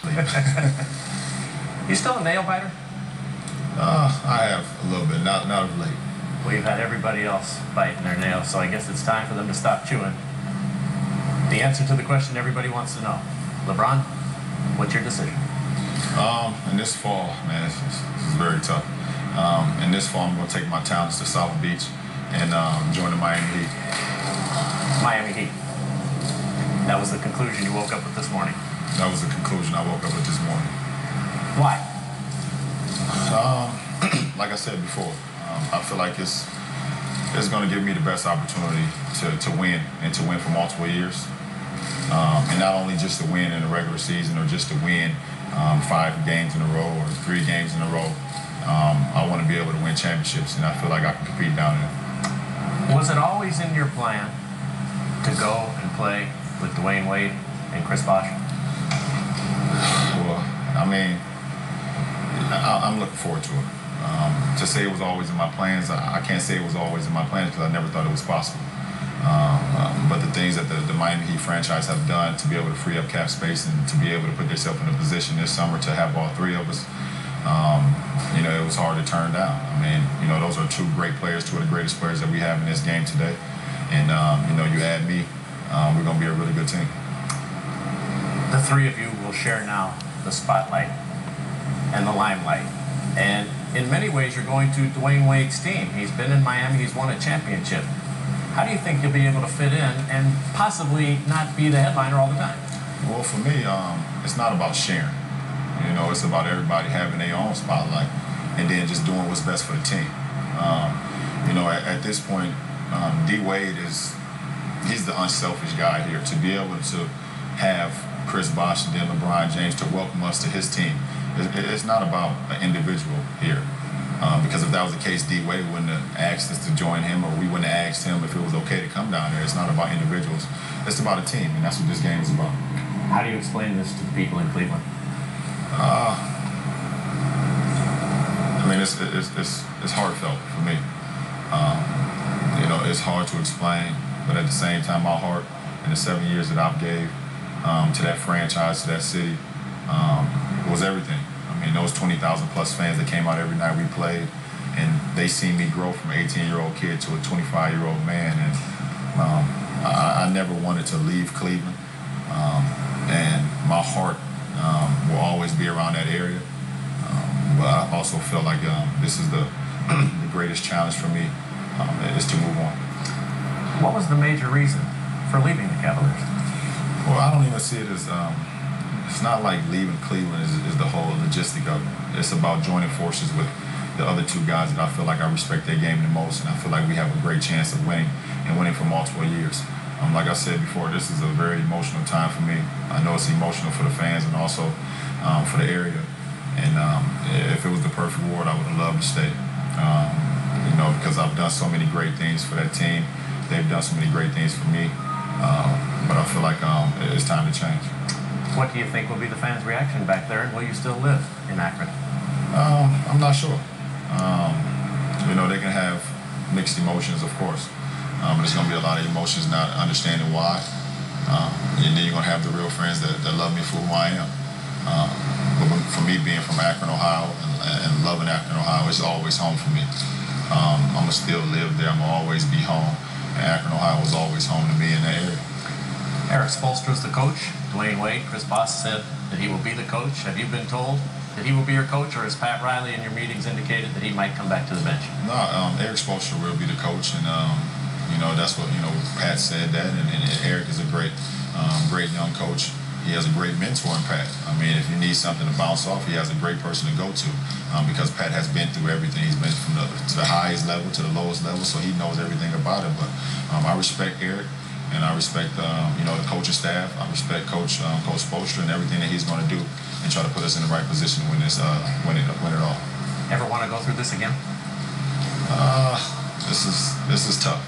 You still a nail biter? I have a little bit, not of late. Well, you've had everybody else biting their nails, so I guess it's time for them to stop chewing. The answer to the question everybody wants to know. LeBron, what's your decision? In this fall, man, this is very tough. In this fall, I'm going to take my talents to South Beach and join the Miami Heat. Miami Heat. That was the conclusion you woke up with this morning. That was the conclusion I woke up with this morning. Why? Like I said before, I feel like it's going to give me the best opportunity to win and to win for multiple years. And not only just to win in the regular season or just to win 5 games in a row or 3 games in a row. I want to be able to win championships, and I feel like I can compete down there. Was it always in your plan to go and play with Dwayne Wade and Chris Bosh? Well, I mean, I'm looking forward to it. To say it was always in my plans, I can't say it was always in my plans because I never thought it was possible. But the things that the Miami Heat franchise have done to be able to free up cap space and to be able to put themselves in a position this summer to have all 3 of us, it was hard to turn down. I mean, those are 2 great players, 2 of the greatest players that we have in this game today. And, you add me, we're going to be a really good team. The 3 of you will share now the spotlight and the limelight. And in many ways, you're going to Dwayne Wade's team. He's been in Miami. He's won a championship. How do you think you'll be able to fit in and possibly not be the headliner all the time? Well, for me, it's not about sharing. It's about everybody having their own spotlight and then just doing what's best for the team. At this point, D. Wade he's the unselfish guy here. To be able to have Chris Bosh and then LeBron James to welcome us to his team, it's not about an individual here. Because if that was the case, D. Wade wouldn't have asked us to join him, or we wouldn't have asked him if it was okay to come down there. It's not about individuals. It's about a team, and that's what this game is about. How do you explain this to the people in Cleveland? I mean, it's heartfelt for me. It's hard to explain, but at the same time, my heart in the 7 years that I've gave to that franchise, to that city, was everything. I mean, those 20,000 plus fans that came out every night we played, and they seen me grow from an 18-year-old kid to a 25-year-old man, and I never wanted to leave Cleveland, and my heart will always be around that area, but I also feel like this is the greatest challenge for me, is to move on. What was the major reason for leaving the Cavaliers? Well, I don't even see it as it's not like leaving Cleveland is the whole logistic of it. It's about joining forces with the other 2 guys that I feel like I respect their game the most, and I feel like we have a great chance of winning and winning for multiple years. Like I said before, this is a very emotional time for me. I know it's emotional for the fans and also for the area. And if it was the perfect world, I would have loved to stay. Because I've done so many great things for that team. They've done so many great things for me. But I feel like it's time to change. What do you think will be the fans' reaction back there, and will you still live in Akron? I'm not sure. They can have mixed emotions, of course. There's going to be a lot of emotions not understanding why. And then you're going to have the real friends that love me for who I am. But for me, being from Akron, Ohio, and loving Akron, Ohio, it's always home for me. I'm going to still live there. I'm going to always be home. And Akron, Ohio was always home to me in that area. Eric Spoelstra's the coach. Dwayne Wade, Chris Bosh said that he will be the coach. Have you been told that he will be your coach, or has Pat Riley in your meetings indicated that he might come back to the bench? No, Eric Spoelstra will be the coach, and that's what Pat said that, and Eric is a great young coach. He has a great mentor in Pat. I mean, if you need something to bounce off, he has a great person to go to because Pat has been through everything. He's been from the highest level to the lowest level, so he knows everything about it. But I respect Eric. And I respect, the coaching staff. I respect Coach Spoelstra and everything that he's going to do and try to put us in the right position to win it all. Ever want to go through this again? This is tough.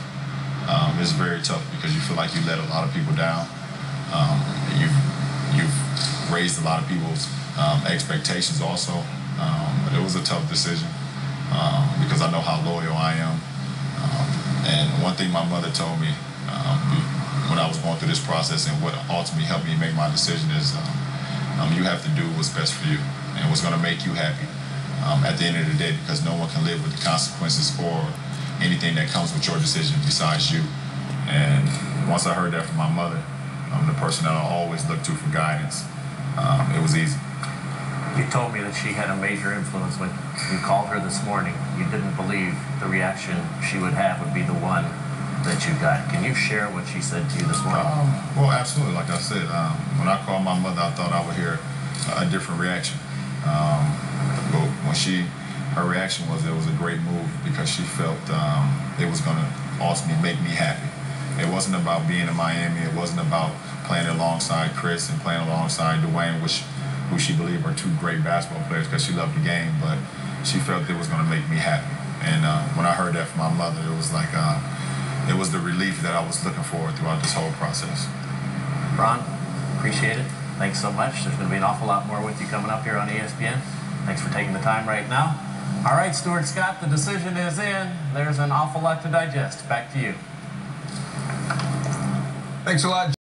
It's very tough because you feel like you let a lot of people down. You've raised a lot of people's expectations also. But it was a tough decision because I know how loyal I am. And one thing my mother told me when I was going through this process, and what ultimately helped me make my decision, is You have to do what's best for you and what's going to make you happy at the end of the day, because no one can live with the consequences or anything that comes with your decision besides you. And once I heard that from my mother, the person that I always look to for guidance, it was easy. You told me that she had a major influence when you called her this morning. You didn't believe the reaction she would have would be the one that you got. Can you share what she said to you this morning? Well, absolutely. Like I said, when I called my mother, I thought I would hear a different reaction. But when her reaction was it was a great move, because she felt it was going to ultimately make me happy. It wasn't about being in Miami. It wasn't about playing alongside Chris and playing alongside Dwayne, who she believed are two great basketball players, because she loved the game, but she felt it was going to make me happy. And when I heard that from my mother, it was like it was the relief that I was looking for throughout this whole process. Ron, appreciate it. Thanks so much. There's going to be an awful lot more with you coming up here on ESPN. Thanks for taking the time right now. All right, Stuart Scott, the decision is in. There's an awful lot to digest. Back to you. Thanks a lot.